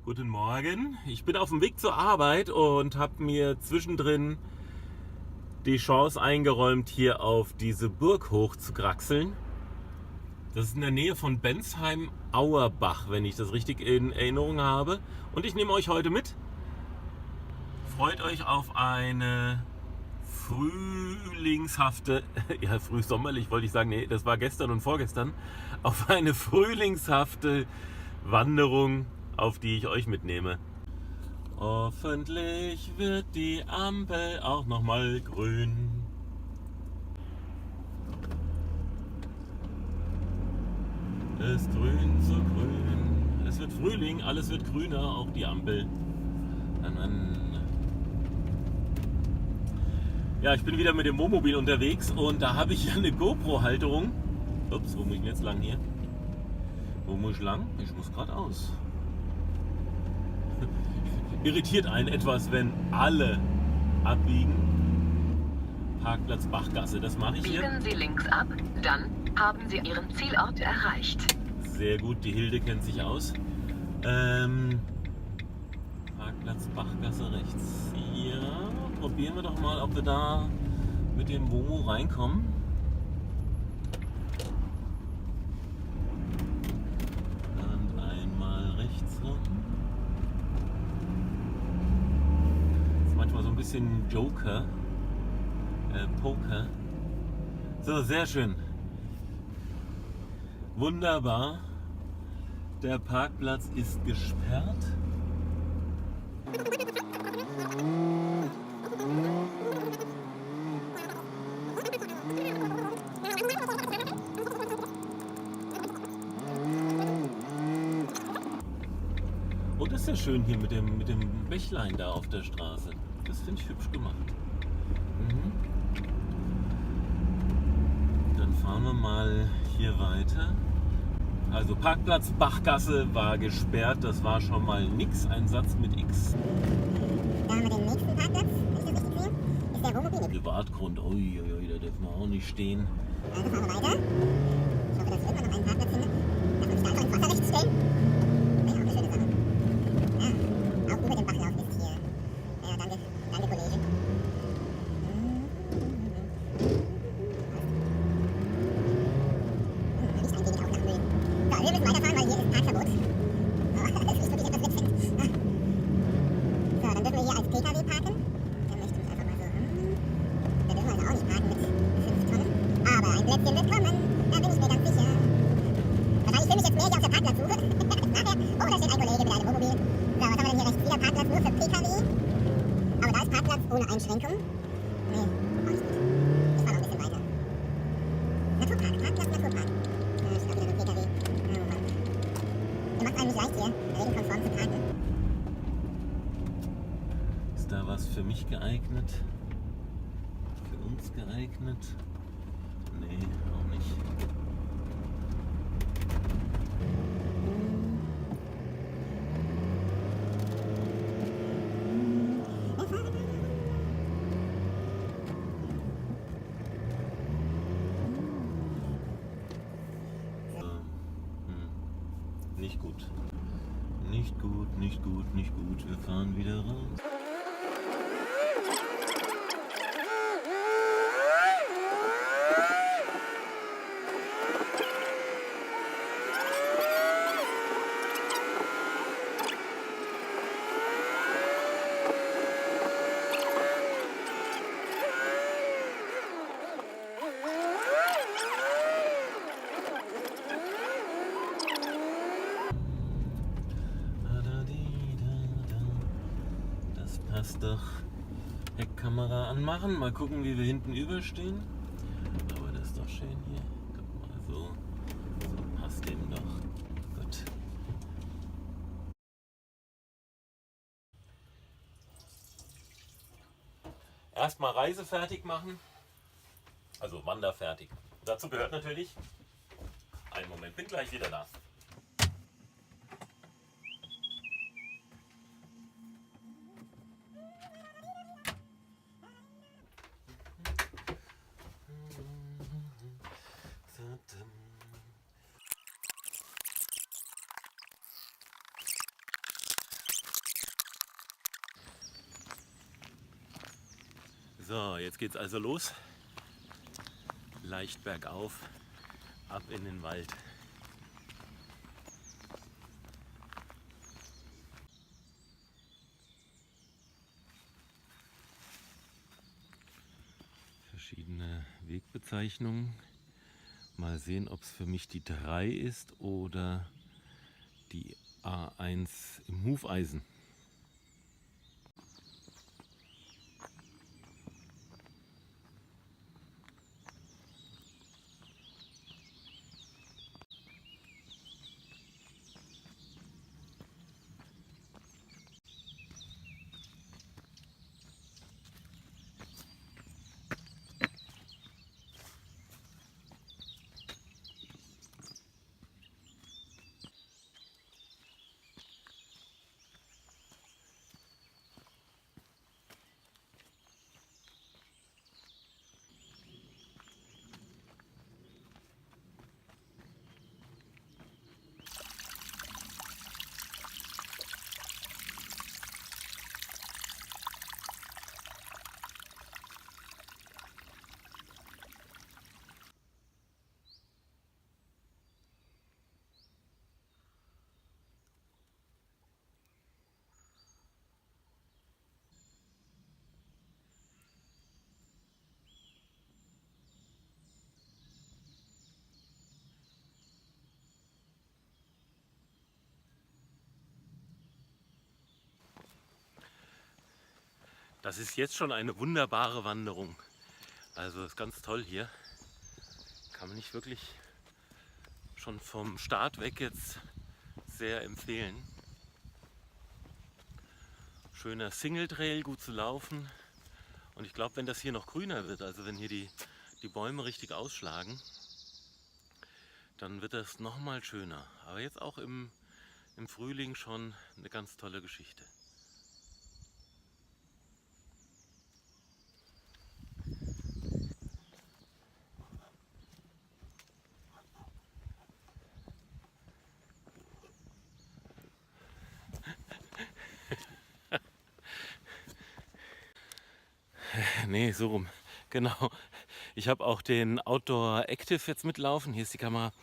Guten Morgen. Ich bin auf dem Weg zur Arbeit und habe mir zwischendrin die Chance eingeräumt, hier auf diese Burg hoch zu kraxeln. Das ist in der Nähe von Bensheim-Auerbach, wenn ich das richtig in Erinnerung habe. Und ich nehme euch heute mit. Freut euch auf eine frühlingshafte, ja frühsommerlich wollte ich sagen, nee, das war gestern und vorgestern, auf eine frühlingshafte Wanderung, auf die ich euch mitnehme. Hoffentlich wird die Ampel auch nochmal grün. Es grün so grün. Es wird Frühling, alles wird grüner, auch die Ampel. Ja, ich bin wieder mit dem Wohnmobil unterwegs und da habe ich eine GoPro-Halterung. Ups, wo muss ich denn jetzt lang hier? Wo muss ich lang? Ich muss geradeaus. Irritiert einen etwas, wenn alle abbiegen. Parkplatz Bachgasse, das mache ich hier. Biegen Sie links ab, dann haben Sie Ihren Zielort erreicht. Sehr gut, die Hilde kennt sich aus. Parkplatz Bachgasse rechts. Ja, probieren wir doch mal, ob wir da mit dem Womo reinkommen. Und einmal rechts rum. Das ist manchmal so ein bisschen Joker. Poker. So, sehr schön. Wunderbar. Der Parkplatz ist gesperrt. Und ist ja schön hier mit dem Bächlein da auf der Straße. Das finde ich hübsch gemacht. Dann fahren wir mal hier weiter. Also Parkplatz Bachgasse war gesperrt, das war schon mal nix, ein Satz mit X. Da haben wir den nächsten Parkplatz, wenn ich das richtig sehe, ist der Wohnmobil. Privatgrund, uiuiui, da dürfen wir auch nicht stehen. Also fahren wir weiter. Ich hoffe, dass wir irgendwann noch einen Parkplatz finden. Darf man sich da einfach ins Wasser rechts stellen? Ja, auch eine schöne Sache. Ja, auch über den Bachlauf ist hier. Ja, danke, danke Kollege. Riecht ein wenig auch nach Müll. So, wir müssen weiterfahren, weil hier ist Parkverbot. Oh, das riecht wirklich etwas witzig. So, dann dürfen wir hier als PKW parken. Dann möchte ich einfach mal so. Da dürfen wir also auch nicht parken mit 5 Tonnen. Aber ein Plätzchen wird kommen, da bin ich mir ganz sicher. Wahrscheinlich filme ich jetzt mehr hier auf der Parkplatzsuche. Nachher, oh, da steht ein Kollege mit einem Wohnmobil. So, was haben wir denn hier rechts? Wieder Parkplatz nur für PKW. Aber da ist Parkplatz ohne Einschränkung. Nee, alles gut. Ich fahre noch ein bisschen weiter. Naturpark, Parkplatz Naturpark. Ja, ich glaube wieder nur PKW. Oh Mann. Ihr macht einem nicht leicht hier, regenkonform zu parken. Ist da was für mich geeignet? Für uns geeignet? Nee, auch nicht. Nicht gut. Nicht gut, nicht gut, nicht gut. Wir fahren wieder raus. Das passt doch. Heckkamera anmachen. Mal gucken, wie wir hinten überstehen. Aber das ist doch schön hier. Guck mal, so passt dem doch. Gut. Erstmal Reise fertig machen. Also wanderfertig. Dazu gehört natürlich. Einen Moment, bin gleich wieder da. So, jetzt geht's also los. Leicht bergauf, ab in den Wald. Verschiedene Wegbezeichnungen. Mal sehen, ob es für mich die 3 ist oder die A1 im Hufeisen. Das ist jetzt schon eine wunderbare Wanderung. Also ist ganz toll hier. Kann man nicht wirklich schon vom Start weg jetzt sehr empfehlen. Schöner Single Trail, gut zu laufen. Und ich glaube, wenn das hier noch grüner wird, also wenn hier die Bäume richtig ausschlagen, dann wird das noch mal schöner. Aber jetzt auch im Frühling schon eine ganz tolle Geschichte. Nee, so rum. Genau. Ich habe auch den Outdoor Active jetzt mitlaufen. Hier ist die Kamera.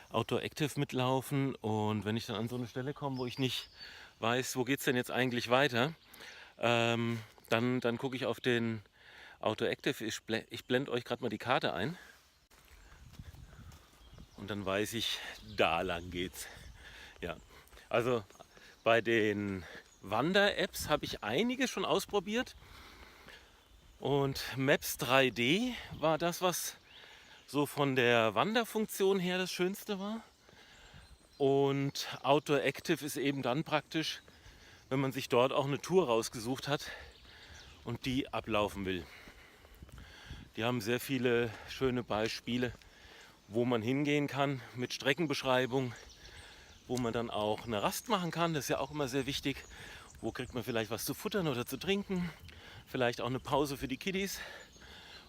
Outdoor Active mitlaufen. Und wenn ich dann an so eine Stelle komme, wo ich nicht weiß, wo geht es denn jetzt eigentlich weiter, dann gucke ich auf den Outdoor Active. Ich blende euch gerade mal die Karte ein. Und dann weiß ich, da lang geht's. Ja. Also bei den Wander-Apps habe ich einige schon ausprobiert. Und Maps 3D war das, was so von der Wanderfunktion her das Schönste war. Und Outdoor Active ist eben dann praktisch, wenn man sich dort auch eine Tour rausgesucht hat und die ablaufen will. Die haben sehr viele schöne Beispiele, wo man hingehen kann mit Streckenbeschreibung, wo man dann auch eine Rast machen kann. Das ist ja auch immer sehr wichtig. Wo kriegt man vielleicht was zu futtern oder zu trinken? Vielleicht auch eine Pause für die Kiddies.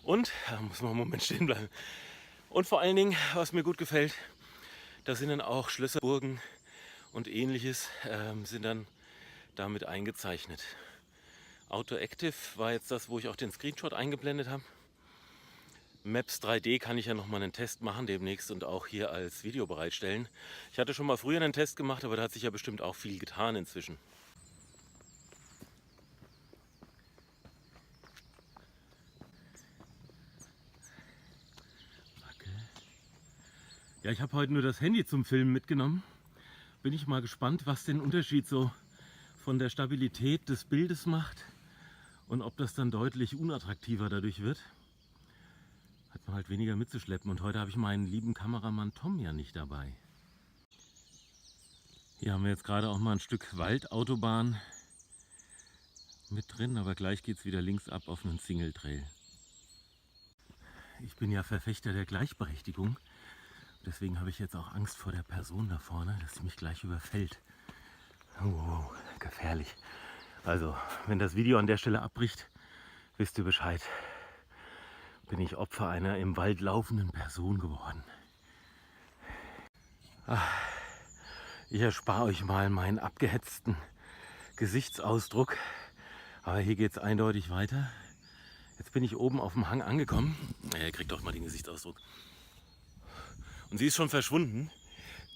Und, da muss man einen Moment stehen bleiben. Und vor allen Dingen, was mir gut gefällt, da sind dann auch Schlösser, Burgen und ähnliches sind dann damit eingezeichnet. Outdoor Active war jetzt das, wo ich auch den Screenshot eingeblendet habe. Maps 3D kann ich ja nochmal einen Test machen demnächst und auch hier als Video bereitstellen. Ich hatte schon mal früher einen Test gemacht, aber da hat sich ja bestimmt auch viel getan inzwischen. Ja, ich habe heute nur das Handy zum Filmen mitgenommen. Bin ich mal gespannt, was den Unterschied so von der Stabilität des Bildes macht und ob das dann deutlich unattraktiver dadurch wird. Hat man halt weniger mitzuschleppen. Und heute habe ich meinen lieben Kameramann Tom ja nicht dabei. Hier haben wir jetzt gerade auch mal ein Stück Waldautobahn mit drin, aber gleich geht es wieder links ab auf einen Single Trail. Ich bin ja Verfechter der Gleichberechtigung. Deswegen habe ich jetzt auch Angst vor der Person da vorne, dass sie mich gleich überfällt. Oh, gefährlich. Also, wenn das Video an der Stelle abbricht, wisst ihr Bescheid. Bin ich Opfer einer im Wald laufenden Person geworden. Ich erspare euch mal meinen abgehetzten Gesichtsausdruck. Aber hier geht es eindeutig weiter. Jetzt bin ich oben auf dem Hang angekommen. Ihr kriegt doch mal den Gesichtsausdruck. Und sie ist schon verschwunden.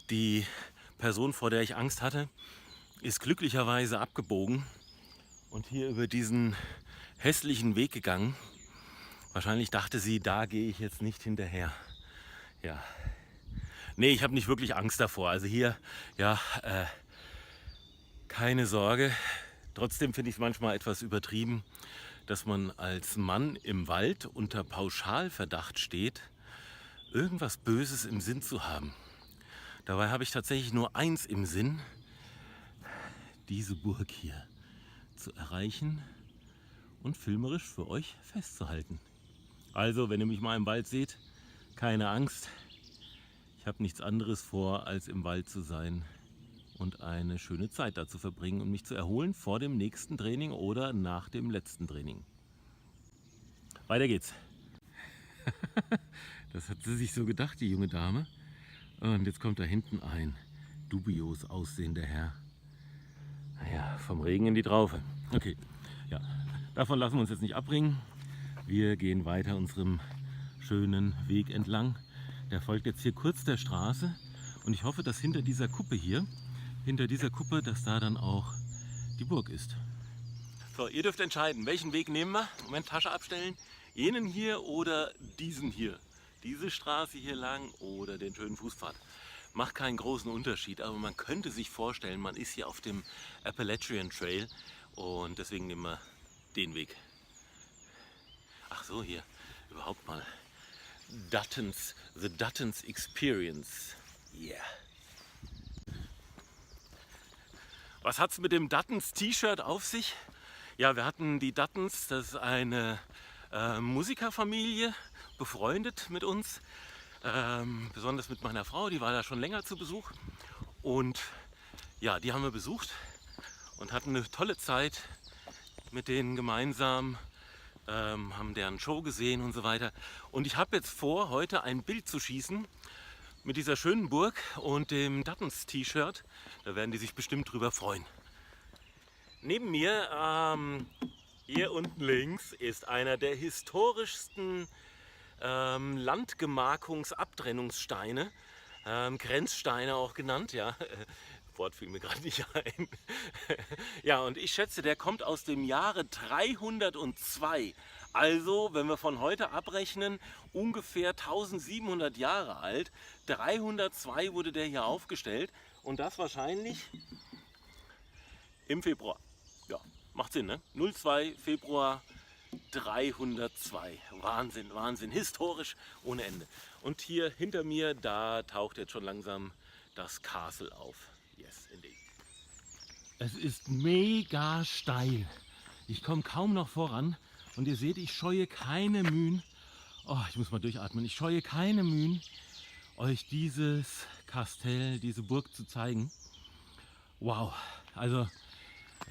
Die Person, vor der ich Angst hatte, ist glücklicherweise abgebogen und hier über diesen hässlichen Weg gegangen. Wahrscheinlich dachte sie, da gehe ich jetzt nicht hinterher. Ja. Nee, ich habe nicht wirklich Angst davor. Also hier, ja, keine Sorge. Trotzdem finde ich es manchmal etwas übertrieben, dass man als Mann im Wald unter Pauschalverdacht steht, irgendwas Böses im Sinn zu haben. Dabei habe ich tatsächlich nur eins im Sinn, diese Burg hier zu erreichen und filmerisch für euch festzuhalten. Also, wenn ihr mich mal im Wald seht, keine Angst. Ich habe nichts anderes vor, als im Wald zu sein und eine schöne Zeit da zu verbringen und mich zu erholen vor dem nächsten Training oder nach dem letzten Training. Weiter geht's. Das hat sie sich so gedacht, die junge Dame. Und jetzt kommt da hinten ein dubios aussehender Herr. Naja, vom Regen in die Traufe. Okay, ja, davon lassen wir uns jetzt nicht abbringen. Wir gehen weiter unserem schönen Weg entlang. Der folgt jetzt hier kurz der Straße. Und ich hoffe, dass hinter dieser Kuppe hier, dass da dann auch die Burg ist. So, ihr dürft entscheiden, welchen Weg nehmen wir. Moment, Tasche abstellen. Jenen hier oder diesen hier. Diese Straße hier lang oder den schönen Fußpfad. Macht keinen großen Unterschied, aber man könnte sich vorstellen, man ist hier auf dem Appalachian Trail und deswegen nehmen wir den Weg. Ach so, hier überhaupt mal The Duttons Experience. Yeah. Was hat es mit dem Duttons T-Shirt auf sich? Ja, wir hatten die Duttons, das ist eine Musikerfamilie, befreundet mit uns, besonders mit meiner Frau, die war da schon länger zu Besuch und ja, die haben wir besucht und hatten eine tolle Zeit mit denen gemeinsam, haben deren Show gesehen und so weiter. Und ich habe jetzt vor, heute ein Bild zu schießen mit dieser schönen Burg und dem Duttons T-Shirt, da werden die sich bestimmt drüber freuen. Neben mir, hier unten links, ist einer der historischsten Landgemarkungsabtrennungssteine, Grenzsteine auch genannt, ja. Wort fiel mir gerade nicht ein. Ja, und ich schätze, der kommt aus dem Jahre 302. Also, wenn wir von heute abrechnen, ungefähr 1700 Jahre alt. 302 wurde der hier aufgestellt und das wahrscheinlich im Februar. Ja, macht Sinn, ne? 02 Februar 302. Wahnsinn, Wahnsinn. Historisch ohne Ende. Und hier hinter mir, da taucht jetzt schon langsam das Castle auf. Yes, indeed. Es ist mega steil. Ich komme kaum noch voran. Und ihr seht, ich scheue keine Mühen. Oh, ich muss mal durchatmen. Ich scheue keine Mühen, euch dieses Kastell, diese Burg zu zeigen. Wow. Also,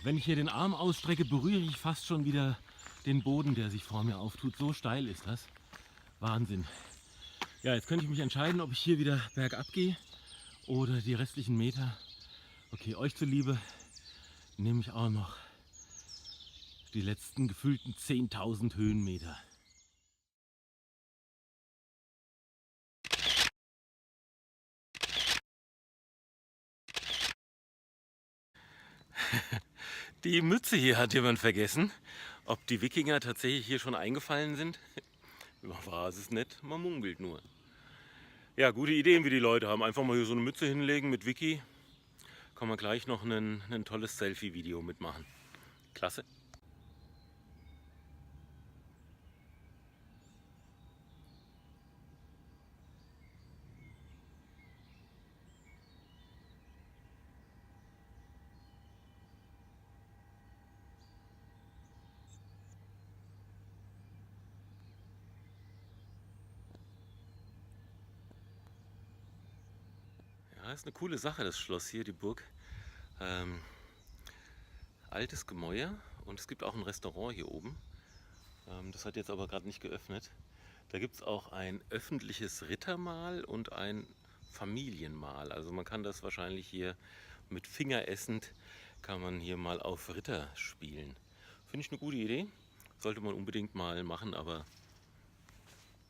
wenn ich hier den Arm ausstrecke, berühre ich fast schon wieder den Boden, der sich vor mir auftut. So steil ist das. Wahnsinn. Ja, jetzt könnte ich mich entscheiden, ob ich hier wieder bergab gehe oder die restlichen Meter. Okay, euch zuliebe nehme ich auch noch die letzten gefühlten 10.000 Höhenmeter. Die Mütze hier hat jemand vergessen. Ob die Wikinger tatsächlich hier schon eingefallen sind? Man weiß es nicht, man munkelt nur. Ja, gute Ideen, wie die Leute haben. Einfach mal hier so eine Mütze hinlegen mit Wiki. Kann man gleich noch ein tolles Selfie-Video mitmachen. Klasse. Ja, ist eine coole Sache, das Schloss hier, die Burg. Altes Gemäuer und es gibt auch ein Restaurant hier oben. Das hat jetzt aber gerade nicht geöffnet. Da gibt es auch ein öffentliches Rittermahl und ein Familienmahl. Also man kann das wahrscheinlich hier mit Finger essend, kann man hier mal auf Ritter spielen. Finde ich eine gute Idee. Sollte man unbedingt mal machen, aber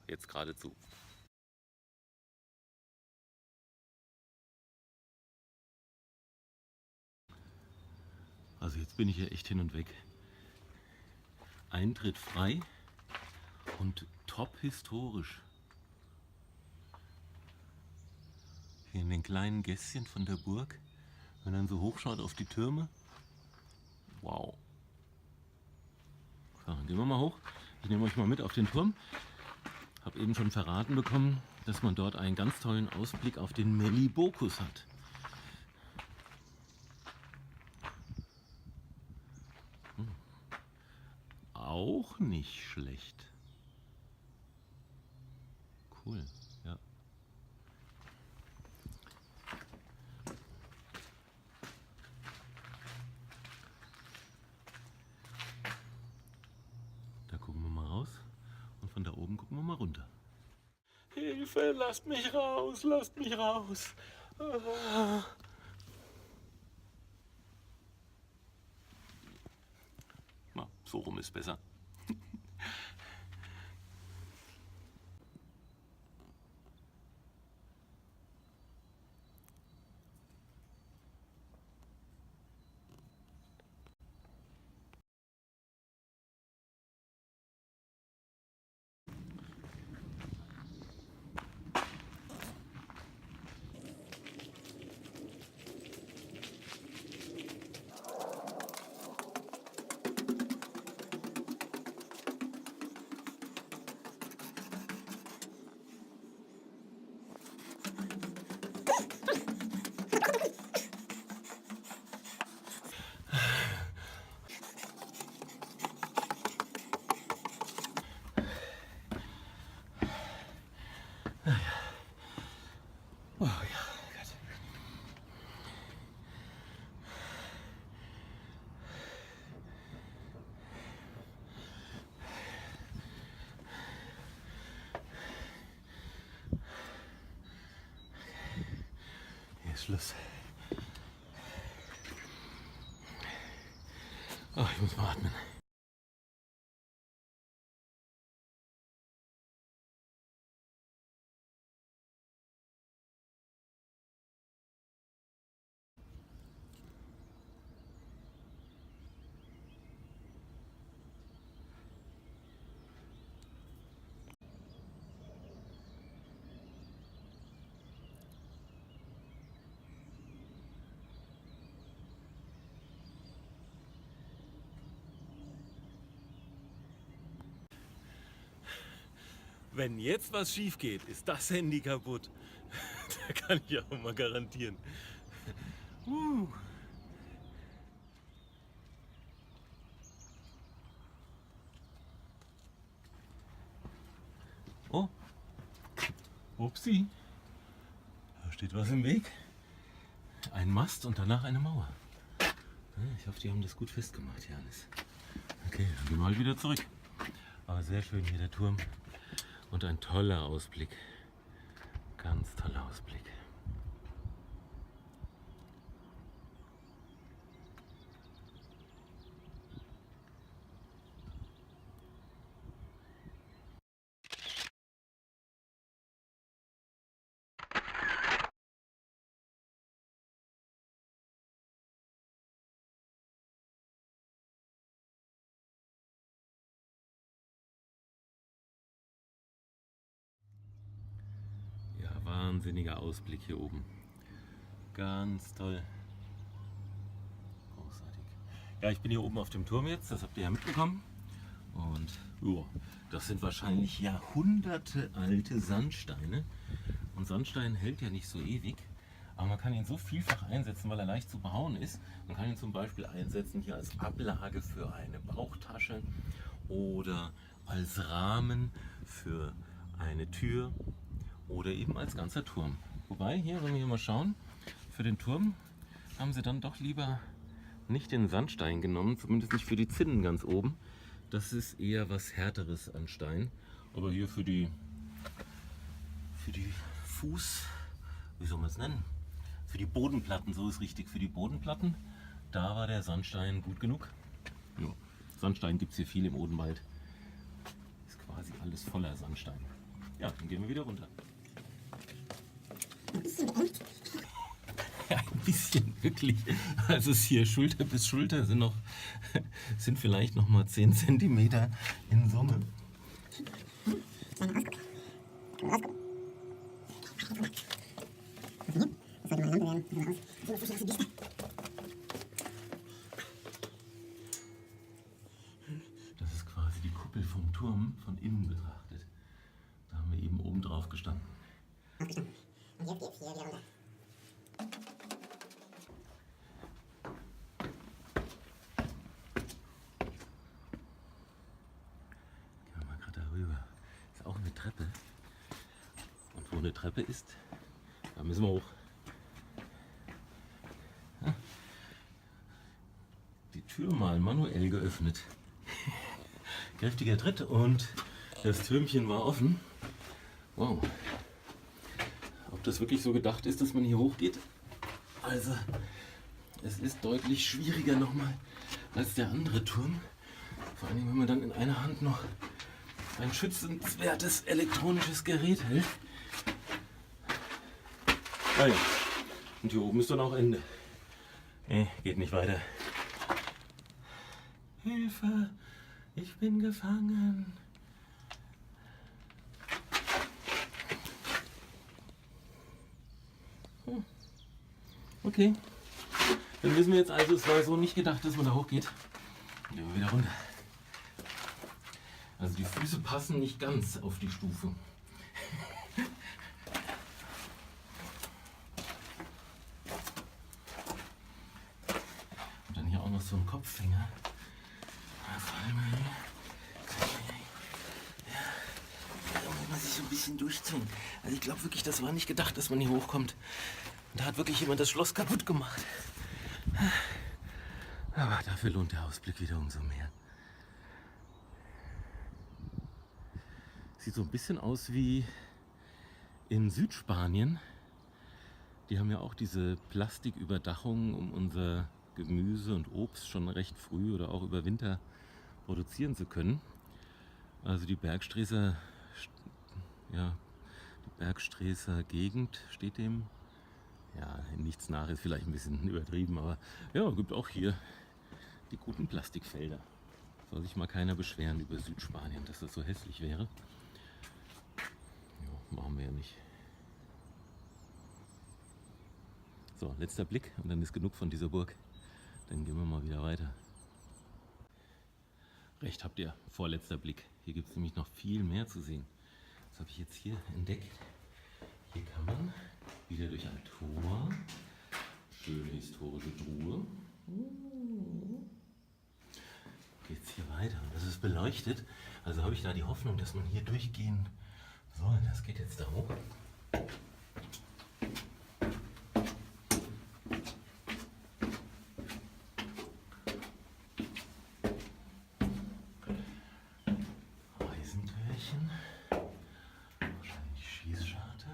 jetzt geradezu. Also jetzt bin ich ja echt hin und weg. Eintritt frei und top historisch. Hier in den kleinen Gässchen von der Burg, wenn man dann so hochschaut auf die Türme. Wow. So, dann gehen wir mal hoch. Ich nehme euch mal mit auf den Turm. Habe eben schon verraten bekommen, dass man dort einen ganz tollen Ausblick auf den Melibokus hat. Auch nicht schlecht. Cool, ja. Da gucken wir mal raus und von da oben gucken wir mal runter. Hilfe, lasst mich raus, lasst mich raus. Ah. Na, so rum ist besser. Oh ja, Gott. Hier ist Schluss. Oh, ich muss mal atmen. Wenn jetzt was schief geht, ist das Handy kaputt. Da kann ich auch mal garantieren. Oh, upsi. Da steht was im Weg. Ein Mast und danach eine Mauer. Ich hoffe, die haben das gut festgemacht hier alles. Okay, dann gehen wir halt wieder zurück. Aber sehr schön hier der Turm. Und ein toller Ausblick. Ganz toller Ausblick. Wahnsinniger Ausblick hier oben. Ganz toll. Großartig. Ja, ich bin hier oben auf dem Turm jetzt, das habt ihr ja mitbekommen. Und das sind wahrscheinlich Jahrhunderte alte Sandsteine. Und Sandstein hält ja nicht so ewig. Aber man kann ihn so vielfach einsetzen, weil er leicht zu behauen ist. Man kann ihn zum Beispiel einsetzen hier als Ablage für eine Bauchtasche oder als Rahmen für eine Tür oder eben als ganzer Turm. Wobei, hier, wenn wir hier mal schauen, für den Turm haben sie dann doch lieber nicht den Sandstein genommen, zumindest nicht für die Zinnen ganz oben. Das ist eher was Härteres an Stein. Aber hier für die Fuß, wie soll man es nennen? Für die Bodenplatten, so ist richtig, für die Bodenplatten, da war der Sandstein gut genug. Ja. Sandstein gibt es hier viel im Odenwald. Ist quasi alles voller Sandstein. Ja, dann gehen wir wieder runter. Ja, ein bisschen, wirklich. Also es ist hier Schulter bis Schulter sind vielleicht noch mal 10 cm in Summe. Das ist quasi die Kuppel vom Turm von innen betrachtet. Da haben wir eben oben drauf gestanden. Und jetzt geht's hier wieder runter. Gehen wir mal gerade darüber. Ist auch eine Treppe. Und wo eine Treppe ist, da müssen wir hoch. Ja. Die Tür mal manuell geöffnet. Kräftiger Tritt und das Türmchen war offen. Wow. Ob das wirklich so gedacht ist, dass man hier hochgeht? Also, es ist deutlich schwieriger nochmal als der andere Turm. Vor allem, wenn man dann in einer Hand noch ein schützenswertes elektronisches Gerät hält. Ah ja, und hier oben ist dann auch Ende. Nee, geht nicht weiter. Hilfe, ich bin gefangen. Okay, dann wissen wir jetzt also, es war so nicht gedacht, dass man da hochgeht. Gehen wir wieder runter. Also die Füße passen nicht ganz auf die Stufe. Und dann hier auch noch so ein Kopffänger. Vor allem da muss man sich so ein bisschen durchzwingen. Also ich glaube wirklich, das war nicht gedacht, dass man hier hochkommt. Da hat wirklich jemand das Schloss kaputt gemacht. Aber dafür lohnt der Ausblick wieder umso mehr. Sieht so ein bisschen aus wie in Südspanien. Die haben ja auch diese Plastiküberdachung, um unser Gemüse und Obst schon recht früh oder auch über Winter produzieren zu können. Also die Bergstreßer Gegend steht dem. Ja, nichts nach ist vielleicht ein bisschen übertrieben, aber ja, gibt auch hier die guten Plastikfelder. Soll sich mal keiner beschweren über Südspanien, dass das so hässlich wäre. Ja, machen wir ja nicht. So, letzter Blick und dann ist genug von dieser Burg. Dann gehen wir mal wieder weiter. Recht habt ihr, vorletzter Blick. Hier gibt es nämlich noch viel mehr zu sehen. Das habe ich jetzt hier entdeckt. Hier kann man wieder durch ein Tor, schöne historische Truhe, geht es hier weiter und das ist beleuchtet. Also habe ich da die Hoffnung, dass man hier durchgehen soll. Das geht jetzt da hoch. Eisentürchen, wahrscheinlich Schießscharte.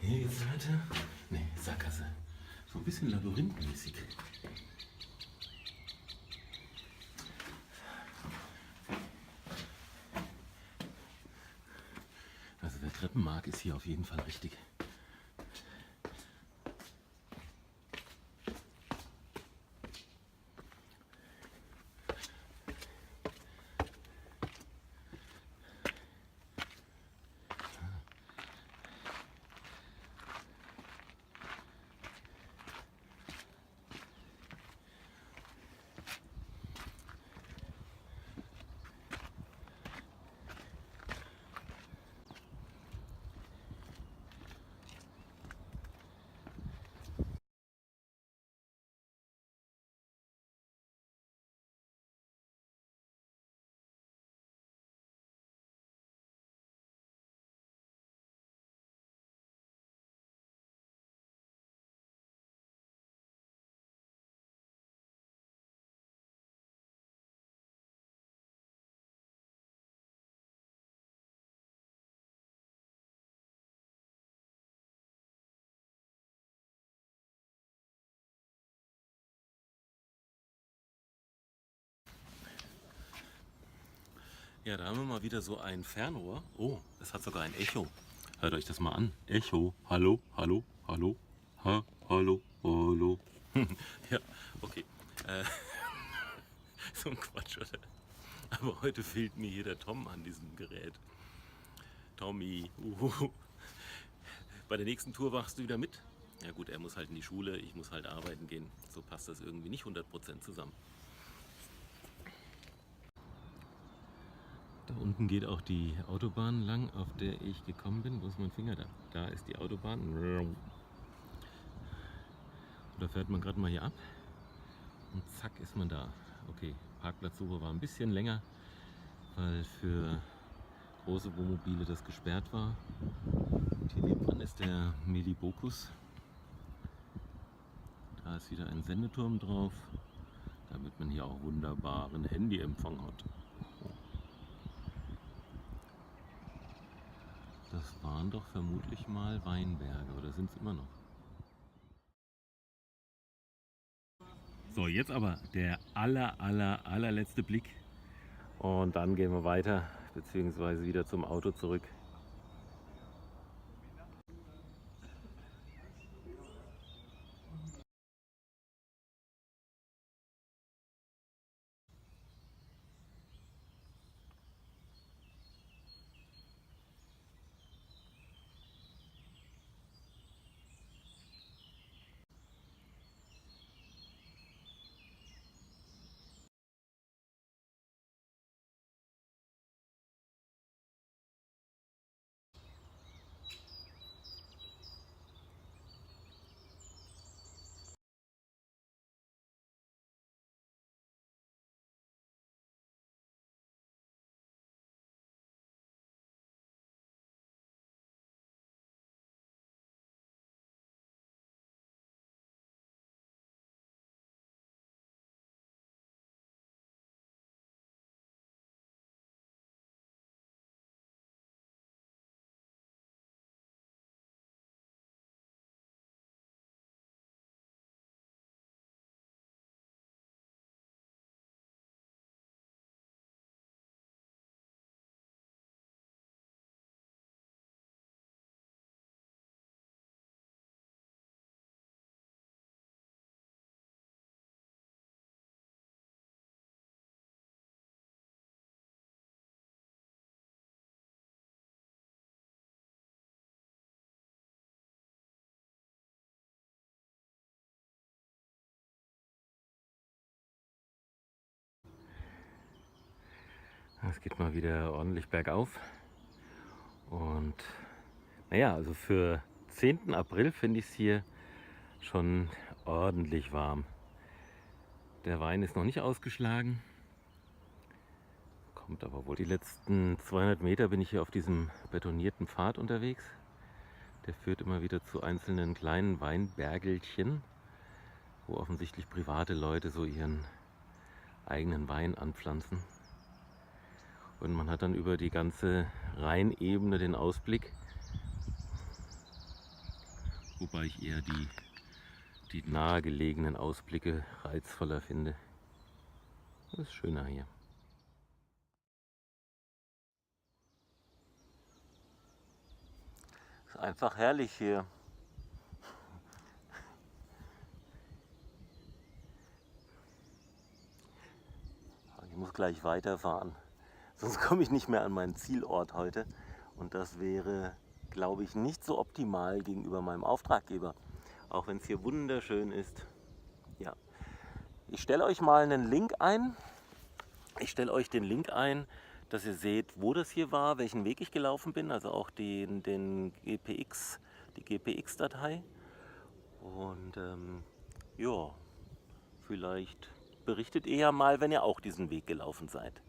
Hier geht's weiter. Ne, Sackgasse. So ein bisschen labyrinthmäßig. Also wer Treppen mag, ist hier auf jeden Fall richtig. Ja, da haben wir mal wieder so ein Fernrohr. Oh, es hat sogar ein Echo. Hört euch das mal an. Echo. Hallo, hallo, hallo. Hallo, hallo. Ja, okay. So ein Quatsch, oder? Aber heute fehlt mir hier der Tom an diesem Gerät. Tommy. Bei der nächsten Tour machst du wieder mit? Ja gut, er muss halt in die Schule, ich muss halt arbeiten gehen. So passt das irgendwie nicht 100% zusammen. Da unten geht auch die Autobahn lang, auf der ich gekommen bin. Wo ist mein Finger da? Da ist die Autobahn. Und da fährt man gerade mal hier ab. Und zack ist man da. Okay, Parkplatzsuche war ein bisschen länger, weil für große Wohnmobile das gesperrt war. Und hier nebenan ist der Melibokus. Da ist wieder ein Sendeturm drauf, damit man hier auch wunderbaren Handyempfang hat. Das waren doch vermutlich mal Weinberge, oder sind es immer noch? So, jetzt aber der allerletzte Blick. Und dann gehen wir weiter, beziehungsweise wieder zum Auto zurück. Es geht mal wieder ordentlich bergauf. Und naja, also für 10. April finde ich es hier schon ordentlich warm. Der Wein ist noch nicht ausgeschlagen, kommt aber wohl. Die letzten 200 Meter bin ich hier auf diesem betonierten Pfad unterwegs. Der führt immer wieder zu einzelnen kleinen Weinbergelchen, wo offensichtlich private Leute so ihren eigenen Wein anpflanzen. Und man hat dann über die ganze Rheinebene den Ausblick, wobei ich eher die nahegelegenen Ausblicke reizvoller finde. Das ist schöner hier. Es ist einfach herrlich hier. Ich muss gleich weiterfahren, sonst komme ich nicht mehr an meinen Zielort heute. Und das wäre, glaube ich, nicht so optimal gegenüber meinem Auftraggeber. Auch wenn es hier wunderschön ist. Ja. Ich stelle euch mal einen Link ein. Ich stelle euch den Link ein, dass ihr seht, wo das hier war, welchen Weg ich gelaufen bin. Also auch die GPX-Datei. Und ja, vielleicht berichtet ihr ja mal, wenn ihr auch diesen Weg gelaufen seid.